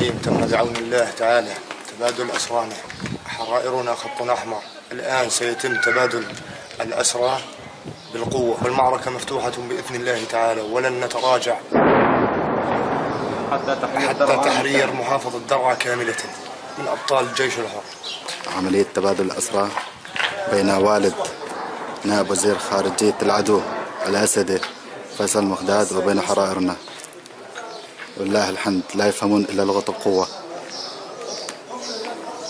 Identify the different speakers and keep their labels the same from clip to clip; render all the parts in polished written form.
Speaker 1: الرحيم. تم بعون الله تعالى تبادل أسرانا، حرائرنا خط أحمر. الآن سيتم تبادل الأسرى بالقوة، والمعركة مفتوحة بإذن الله تعالى، ولن نتراجع حتى تحرير محافظة درعا كاملة من أبطال الجيش الحر.
Speaker 2: عملية تبادل الأسرى بين والد نائب وزير خارجية العدو الأسدي فيصل مقداد وبين حرائرنا، والله الحمد لا يفهمون إلا لغة القوة،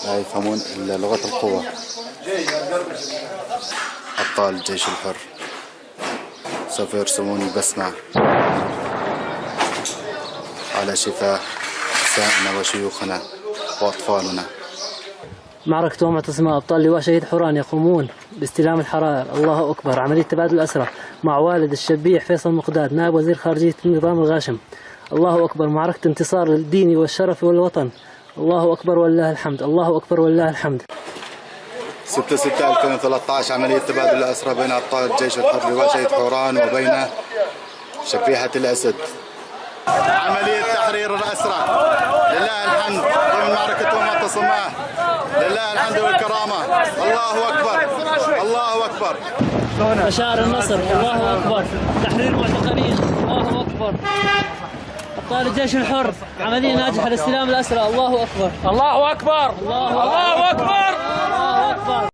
Speaker 2: لا يفهمون إلا لغة القوة. أبطال الجيش الحر سوف يرسمون البسمة على شفاه نسائنا وشيوخنا وأطفالنا.
Speaker 3: معركة ومعتصمة أبطال لواء شهيد حوران يقومون باستلام الحرائر. الله أكبر. عملية تبادل الأسرى مع والد الشبيح فيصل مقداد نائب وزير خارجية النظام الغاشم. الله أكبر. معركة انتصار للدين والشرف والوطن. الله أكبر ولله الحمد. الله أكبر ولله الحمد.
Speaker 2: 6/6/2013 عملية تبادل الأسرى بين أبطال الجيش الحر لواء شهيد حوران وبين شبيحة الأسد. عملية تحرير الأسرى لله الحمد ضمن معركة ومعتصمة. لله الحمد والكرامة. الله أكبر. الله أكبر.
Speaker 3: مشاعر النصر. الله أكبر. تحرير معتقلين. الله أكبر. أبطال الجيش الحر عملية ناجحة لاستلام الأسرى. الله أكبر.
Speaker 4: الله أكبر. الله أكبر.
Speaker 3: الله أكبر.